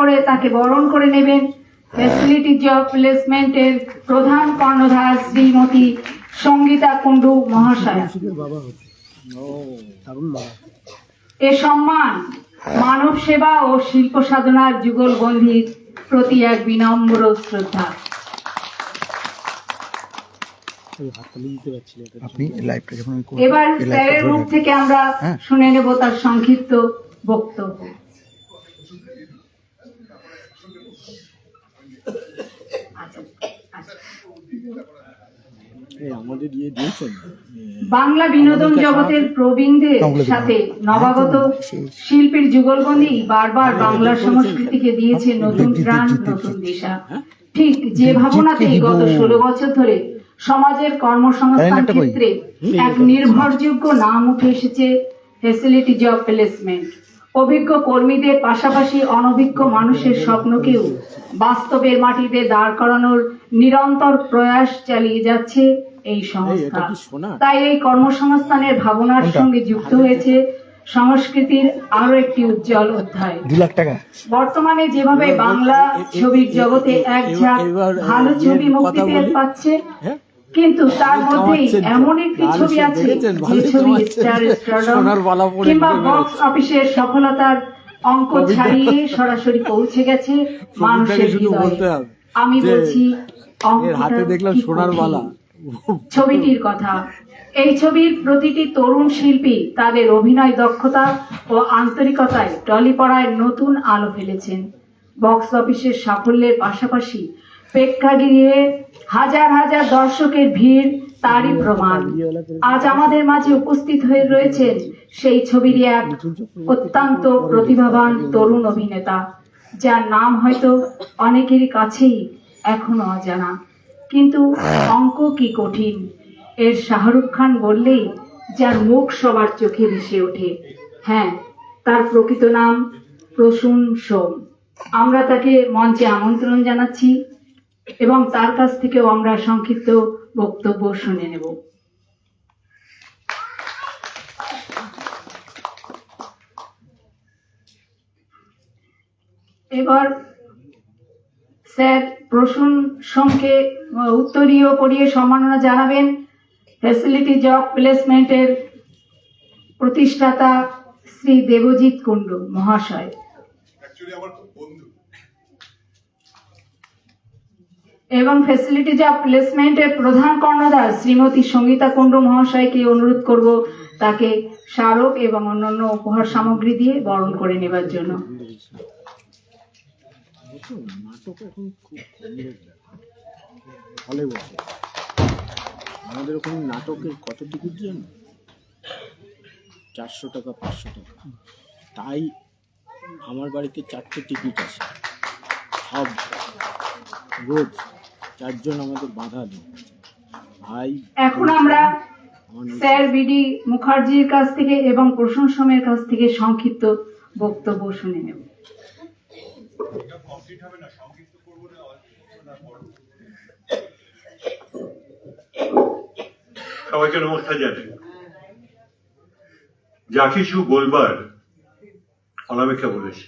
করে তাকে বরণ করে নেবেন ফ্যাসিলিটিজ অফ প্লেসমেন্টের প্রধান কর্ণধার শ্রীমতী সঙ্গীতা কুণ্ডু মহাশয়া। এ সম্মান মানব সেবা ও শিল্প সাধনার যুগলবন্ধির প্রতি এক বিনম্র শ্রদ্ধা। এবার স্যারের মুখ থেকে আমরা শুনে নেব তার সংক্ষিপ্ত বক্তব্য। বাংলা বিনোদন জগতের প্রবীণদের সাথে নবাগত শিল্পীর যুগলবন্দি বারবার বাংলা সংস্কৃতিকে দিয়েছে নতুন প্রাণ, নতুন দিশা। ঠিক যে ভাবনাতেই গত 16 বছর ধরে সমাজের কর্মসংস্থান ক্ষেত্রে এক নির্ভরযোগ্য নাম উঠে এসেছে ফ্যাসিলিটিজ অফ প্লেসমেন্ট। অভিজ্ঞ কর্মীদের পাশাপাশি অনভিজ্ঞ মানুষের স্বপ্নকেও বাস্তবের মাটিতে দাঁড় করানোর নিরন্তর প্রয়াস চালিয়ে যাচ্ছে এই সংস্থা। তাই এই কর্মসংস্থানের ভাবনার সঙ্গে যুক্ত হয়েছে সংস্কৃতির আরো একটি উজ্জ্বল অধ্যায়। বর্তমানে যেভাবে বাংলা ছবির জগতে এক ঝাঁক ভালো ছবি মুক্তি পাচ্ছে, কিন্তু তার মধ্যেই এমন একটি ছবি আছে যে ছবি স্টার স্টারডম কিংবা বক্স অফিসের সফলতার অঙ্ক ছাড়িয়ে সরাসরি পৌঁছে গেছে মানুষের হৃদয়ে। আমি বলছি ছবিটির কথা। এই ছবির প্রতিটি তরুণ শিল্পী তাদের অভিনয় দক্ষতা ও আন্তরিকতায় টলিপাড়ায় নতুন আলো ফেলেছেন। বক্স অফিসের সাফল্যের পাশাপাশি প্রেক্ষাগৃহে হাজার হাজার দর্শকের ভিড় তারই প্রমাণ। আজ আমাদের মাঝে উপস্থিত হয়ে রয়েছেন সেই ছবিরই এক অত্যন্ত প্রতিভাবান তরুণ অভিনেতা, যার নাম হয়তো অনেকেরই কাছেই এখনো অজানা, কিন্তু অঙ্ক কি কঠিন এর শাহরুখ খান বললেই যার মুখ সবার চোখে ভেসে ওঠে। হ্যাঁ, তার প্রকৃত নাম প্রসূন সোম। আমরা তাকে মঞ্চে আমন্ত্রণ জানাচ্ছি এবং তার কাছ থেকেও আমরা সংক্ষিপ্ত বক্তব্য শুনে নেব। এবার স্যার প্রসূন সোমকে উত্তরীয় পড়িয়ে সম্মাননা জানাবেন ফ্যাসিলিটিজ অফ প্লেসমেন্টের প্রতিষ্ঠাতা শ্রী দেবজিৎ কুণ্ডু মহাশয় এবং ফ্যাসিলিটিজ অফ প্লেসমেন্টের প্রধান কর্ণধার শ্রীমতী সঙ্গীতা কুণ্ডু মহাশয়কে অনুরোধ করব তাকে স্মারক এবং অন্যান্য উপহার সামগ্রী দিয়ে বরণ করে নেবার জন্য। আমাদের ওখানে নাটকের কত টিকিট জানো? 400 টাকা 500 টাকা। তাই আমার বাড়িতে 4টে টিকিট আছে, সব রোজ 4 জন আমাদের বাধা দেয় ভাই। এখন আমরা স্যার বিডি মুখার্জির কাছ থেকে এবং প্রসূন সোমের কাছ থেকে সংক্ষিপ্ত বক্তব্য শুনে নেব। সবাইকে নমস্কার জানাই। যা কিছু বলবার অনামিকা বলেছে,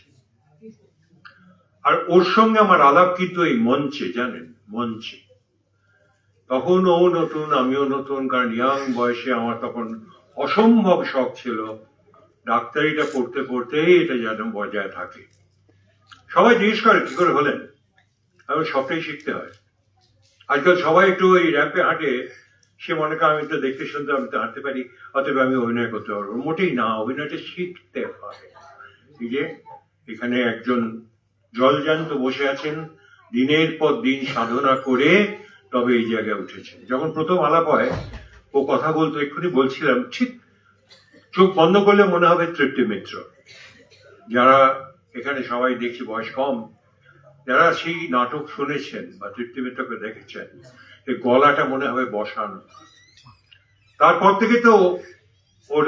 আর ওর সঙ্গে আমার আলাপ কিন্তু এই মঞ্চে, জানেন, মঞ্চে। তখন ও নতুন, আমিও নতুন, কারণ ইয়াং বয়সে আমার তখন অসম্ভব শখ ছিল ডাক্তারিটা পড়তে পড়তেই এটা যেন বজায় থাকে। সবাই জিজ্ঞেস করে কি করে হলেন, আমি সবটাই শিখতে হয়। আজকাল সবাই একটু এই র্যাম্পে হাঁটে, সে মনে করে আমি তো দেখতে শুনতে আমি তো হাঁটতে পারি, অতএব আমি অভিনয় করতে পারবো। মোটেই না, অভিনয়টা শিখতে হয়। এই যে এখানে একজন জলজান্ত বসে আছেন, দিনের পর দিন সাধনা করে তবে এই জায়গায় উঠেছেন। যখন প্রথম আলাপ হয় ও কথা বলতো, এক্ষুনি বলছিলাম, ঠিক চোখ বন্ধ করলে মনে হবে তৃপ্তি মিত্র। যারা এখানে সবাই দেখছি বয়স কম, যারা সেই নাটক শুনেছেন বা তৃপ্তি মিত্রকে দেখেছেন, এই গলাটা মনে হবে বসানো। তারপর থেকে তো ওর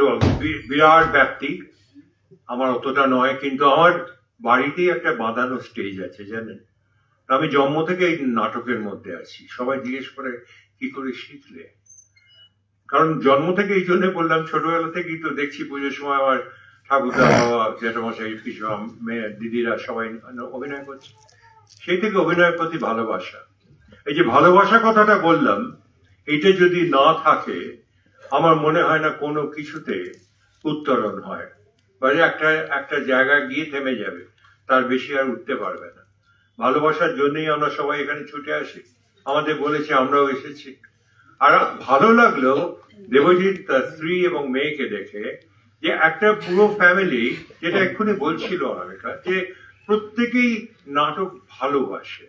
বিরাট ব্যাপ্তি, আমার অতটা নয়, কিন্তু আমার বাড়িতেই একটা বাঁধানো স্টেজ আছে, জানেন। আমি জন্ম থেকে এই নাটকের মধ্যে আছি। সবাই জিজ্ঞেস করে কি করে শিখলে, কারণ জন্ম থেকে এই জন্য বললাম, ছোটবেলা থেকেই তো দেখছি পুজোর সময় আমার ঠাকুরদা, বাবা, জ্যাঠামশাই, পিসা, মেয়ে, দিদিরা সবাই অভিনয় করছে। সেই থেকে অভিনয়ের প্রতি ভালোবাসা। এই যে ভালোবাসা কথাটা বললাম, এটা যদি না থাকে আমার মনে হয় না কোনো কিছুতে উত্তরণ হয়, বা একটা একটা জায়গায় গিয়ে থেমে যাবে, তার বেশি আর উঠতে পারবে না। ভালোবাসার জন্যই আমরা সবাই এখানে ছুটে আসি, আমাদের বলেছে আমরাও এসেছি। আর ভালো লাগলো দেবজিৎ তার স্ত্রী এবং মেয়েকে দেখে, যে একটা পুরো ফ্যামিলি, যেটা এক্ষুনি বলছিল অনামিকা, যে প্রত্যেকেই নাটক ভালোবাসে।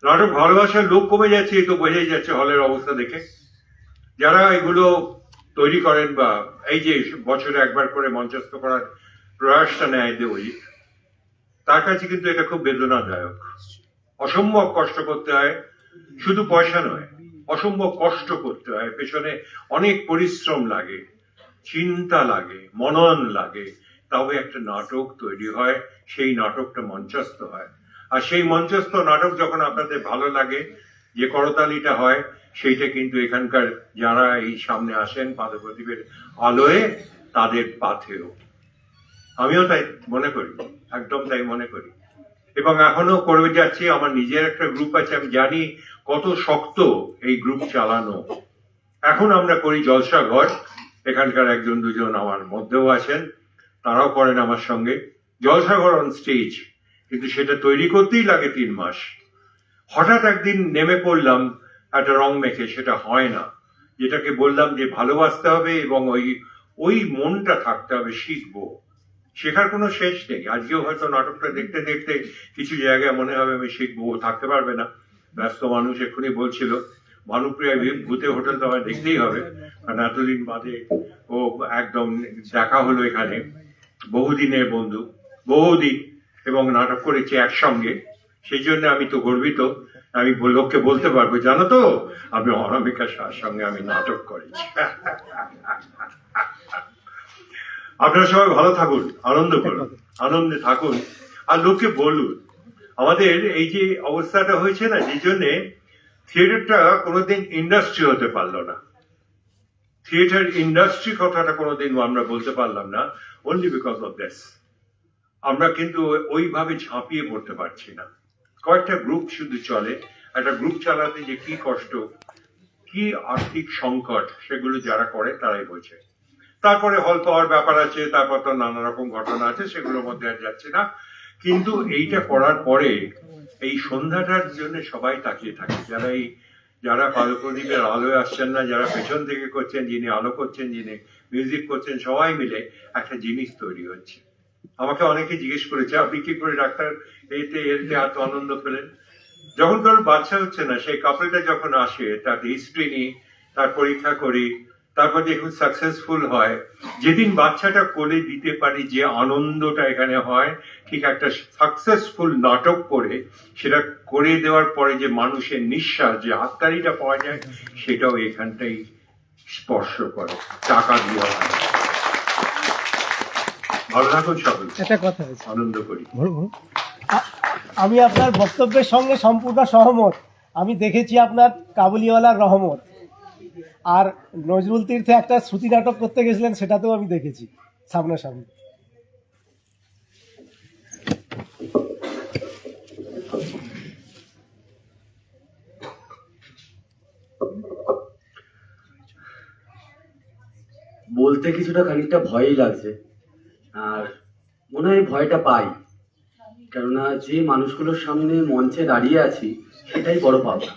নাটক ভালোবাসার লোক কমে যাচ্ছে, এই তো বোঝাই যাচ্ছে হলের অবস্থা দেখে। যারা এগুলো তৈরি করেন বা এই যে বছরে একবার করে মঞ্চস্থ করার প্রয়াসটা নেয় দেবজিৎ, তার কাছে কিন্তু এটা খুব বেদনাদায়ক। অসম্ভব কষ্ট করতে হয়, শুধু পয়সা নয়, অসম্ভব কষ্ট করতে হয়, পেছনে অনেক পরিশ্রম লাগে, চিন্তা লাগে, মনন লাগে, তবে একটা নাটক তৈরি হয়, সেই নাটকটা মঞ্চস্থ হয়। আর সেই মঞ্চস্থ নাটক যখন আপনাদের ভালো লাগে, যে করতালিটা হয়, সেইটা কিন্তু এখানকার যারা এই সামনে আসেন পাদপ্রদীপের আলোয়, তাদের পাথেও। আমিও তাই মনে করি, একদম তাই মনে করি, এবং এখনো করে যাচ্ছি। আমার নিজের একটা গ্রুপ আছে, আমি জানি কত শক্ত এই গ্রুপ চালানো। এখন আমরা করি জলসা ঘর, এখানকার একজন দুজন আমার মধ্যেও আছেন, তারাও করেন আমার সঙ্গে জলসা ঘর অন স্টেজ, কিন্তু সেটা তৈরি করতেই লাগে 3 মাস। হঠাৎ একদিন নেমে পড়লাম একটা রং মেখে, সেটা হয় না। যেটাকে বললাম যে ভালোবাসতে হবে এবং ওই মনটা থাকতে হবে, শিখবো, শেখার কোনো শেষ নেই। আজকেও হয়তো নাটকটা দেখতে দেখতে কিছু জায়গায় মনে হবে আমি শিখবো, থাকতে পারবে না, ব্যস্ত মানুষ। এক্ষুনি বলছিল ভানুপ্রিয়া ভূতে হোটেল তো আমার দেখতেই হবে, কারণ এতদিন বাদে ও একদম দেখা হলো এখানে, বহুদিনের বন্ধু, বহুদিন, এবং নাটক করেছি একসঙ্গে। সেই জন্য আমি তো গর্বিত, আমি লোককে বলতে পারবো, জানো তো আমি অনামিকা শাহর সঙ্গে আমি নাটক করেছি। আপনারা সবাই ভালো থাকুন, আনন্দ করুন, আনন্দে থাকুন, আর লোককে বলুন। আমাদের এই যে অবস্থাটা হয়েছে না, যে জন্যে থিয়েটারটা কোনোদিন ইন্ডাস্ট্রি হতে পারলো না, থিয়েটার ইন্ডাস্ট্রি কথাটা কোনোদিন আমরা বলতে পারলাম না, অনলি বিকজ অফ দিস। আমরা কিন্তু ওইভাবে ঝাঁপিয়ে পড়তে পারছি না। কয়েকটা গ্রুপ শুধু চলে, একটা গ্রুপ চালাতে যে কি কষ্ট, কি আর্থিক সংকট, সেগুলো যারা করে তারাই বোঝে। তারপরে হল পাওয়ার ব্যাপার আছে, তারপর তো নানা রকম ঘটনা আছে, সেগুলোর মধ্যে আর যাচ্ছে না। কিন্তু এইটা করার পরে এই সন্ধ্যাটার জন্য সবাই তাকিয়ে থাকে, যারা পাদপ্রদীপের আলোয় আসছেন না, যারা পেছন থেকে করছেন, যিনি আলো করছেন, যিনি মিউজিক করছেন, সবাই মিলে একটা জিনিস তৈরি হচ্ছে। আমাকে অনেকে জিজ্ঞেস করেছে, আপনি কি করে ডাক্তার এতে এত আনন্দ পেলেন? যখন কারো বাচ্চা হচ্ছে না, সেই কাপড়টা যখন আসে, তার হিস্ট্রি নিই, তার পরীক্ষা করি, তারপর দেখুন সাকসেসফুল হয়, যেদিন বাচ্চাটা কোলে দিতে পারি, যে আনন্দটা এখানে হয়, ঠিক একটা সাকসেসফুল নাটক করে সেটা করে দেওয়ার পরে যে মানুষের নিঃশ্বাস, যে হাততালিটা পাওয়া যায়, সেটাও এখানটাই স্পর্শ করে, টাকা দিয়ে হয়। ভালো থাকুন সকল, একটা কথা আছে, আনন্দ করি। আমি আপনার বক্তব্যের সঙ্গে সম্পূর্ণ সহমত। আমি দেখেছি আপনার কাবুলিওয়ালার রহমত, আর নজরুল তীর্থে একটা শ্রুতি নাটক করতে গেছিলেন, সেটাতেও আমি দেখেছি সামনাসামনি। বলতে কিছুটা খানিকটা ভয়ই লাগছে, আর মনে হয় ভয়টা পাই, কেননা যে মানুষগুলোর সামনে মঞ্চে দাঁড়িয়ে আছি সেটাই বড় পাওয়া,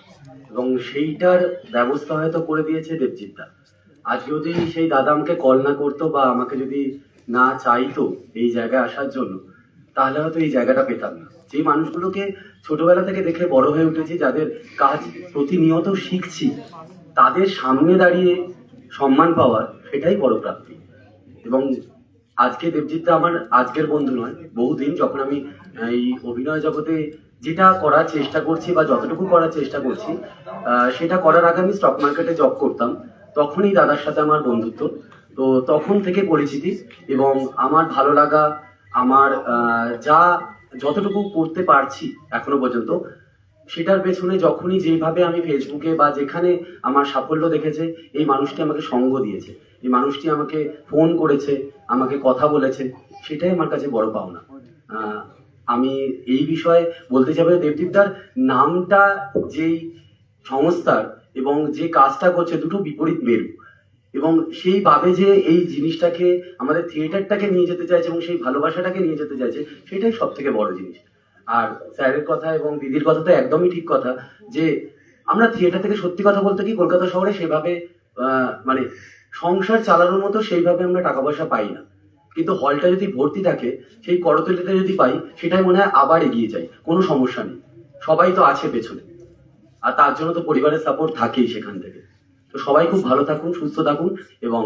এবং সেইটার ব্যবস্থা হয়তো করে দিয়েছে দেবজিৎদা। আজ যদি সেই দাদা আমাকে কল না করতো বা আমাকে যদি না চাইতো এই জায়গায় আসার জন্য, তাহলে হয়তো এই জায়গাটা পেতাম না। যে মানুষগুলোকে ছোটবেলা থেকে দেখে বড় হয়ে উঠেছি, যাদের কাজ প্রতিনিয়ত শিখছি, তাদের সামনে দাঁড়িয়ে সম্মান পাওয়ার, সেটাই বড় প্রাপ্তি। এবং আজকে দেবজিৎদা আমার আজকের বন্ধু নয়, বহুদিন। যখন আমি এই অভিনয় জগতে যেটা করার চেষ্টা করছি বা যতটুকু করার চেষ্টা করছি, সেটা করার আগে আমি স্টক মার্কেটে জব করতাম, তখনই দাদার সাথে আমার বন্ধুত্ব। তো তখন থেকে পরিচিতি, এবং আমার ভালো লাগা, আমার যা যতটুকু করতে পারছি এখনো পর্যন্ত, সেটার পেছনে যখনই যেভাবে আমি ফেসবুকে বা যেখানে আমার সাফল্য দেখেছে, এই মানুষটি আমাকে সঙ্গ দিয়েছে এই মানুষটি আমাকে ফোন করেছে, আমাকে কথা বলেছে, সেটাই আমার কাছে বড় পাওনা। আমি এই বিষয়ে বলতে চাই দেবদীপদার নামটা যেই সংস্থার এবং যে কাজটা করছে দুটো বিপরীত মেরু, এবং সেইভাবে যে এই জিনিসটাকে আমাদের থিয়েটারটাকে নিয়ে যেতে চাইছে এবং সেই ভালোবাসাটাকে নিয়ে যেতে চাইছে, সেটাই সব থেকে বড় জিনিস। আর স্যারের কথা এবং দিদির কথা তো একদমই ঠিক কথা, যে আমরা থিয়েটার থেকে সত্যি কথা বলতে কি কলকাতা শহরে সেভাবে মানে সংসার চালানোর মতো সেইভাবে আমরা টাকা পয়সা পাই না, কিন্তু হলটা যদি ভর্তি থাকে, সেই করতলিটা যদি পাই, সেটাই মনে হয় আবার এগিয়ে যায়, কোনো সমস্যা নেই, সবাই তো আছে পেছনে, আর তার জন্য তো পরিবারের সাপোর্ট থাকেই সেখান থেকে। তো সবাই খুব ভালো থাকুন, সুস্থ থাকুন এবং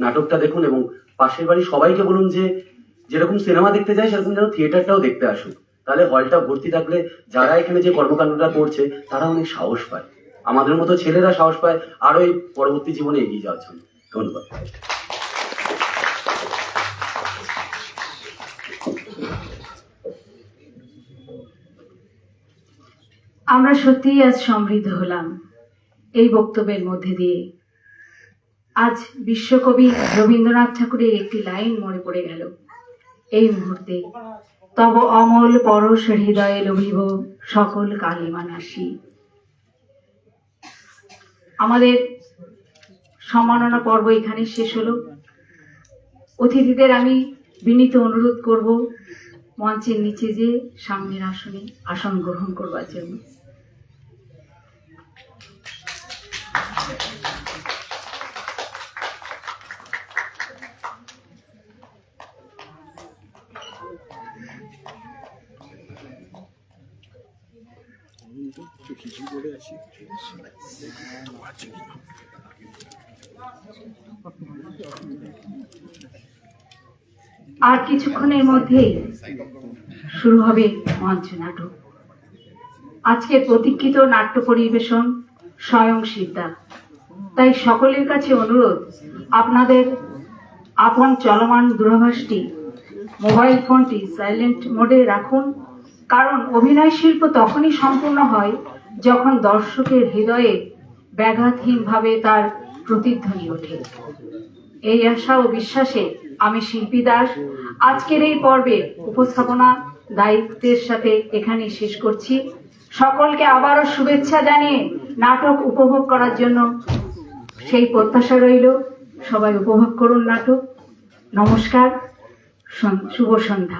নাটকটা দেখুন, এবং পাশের বাড়ির সবাইকে বলুন যে যেরকম সিনেমা দেখতে যায় সেরকম যেন থিয়েটারটাও দেখতে আসুন, তাহলে হলটা ভর্তি থাকলে যারা এখানে যে কর্মকাণ্ডটা করছে তারা অনেক সাহস পায়, আমাদের মতো ছেলেরা সাহস পায় আরো এই পরবর্তী জীবনে এগিয়ে যাওয়ার জন্য। ধন্যবাদ। আমরা সত্যিই আজ সমৃদ্ধ হলাম এই বক্তব্যের মধ্যে দিয়ে। আজ বিশ্বকবি রবীন্দ্রনাথ ঠাকুরের একটি লাইন মনে পড়ে গেল এই মুহূর্তে, তব অমল পরশ হৃদয়ে লোভিব সকল কালিমা নাসি। আমাদের সম্মাননা পর্ব এখানে শেষ হলো। অতিথিদের আমি বিনীত অনুরোধ করব মঞ্চের নিচে যে সামনের আসনে আসন গ্রহণ করবার জন্য। কিছু করে আসি। আর কিছুক্ষণের মধ্যেই শুরু হবে মঞ্চ নাটক। আজকের প্রতীক্ষিত নাট্য পরিবেশন স্বয়ং সিদ্ধা। তাই সকলের কাছে অনুরোধ, আপনাদের আপন চলমান দূরভাষটি, মোবাইল ফোনটি সাইলেন্ট মোডে রাখুন, কারণ অভিনয় শিল্প তখনই সম্পূর্ণ হয় যখন দর্শকের হৃদয়ে ব্যাঘাতহীনভাবে তার প্রতিধ্বনি ওঠে। এই আশা ও বিশ্বাসে আমি শিল্পী দাস আজকের এই পর্বের উপস্থাপনা দায়িত্বের সাথে এখানে শেষ করছি। সকলকে আবারও শুভেচ্ছা জানিয়ে নাটক উপভোগ করার জন্য সেই প্রত্যাশা রইল। সবাই উপভোগ করুন নাটক। নমস্কার, শুভ সন্ধ্যা।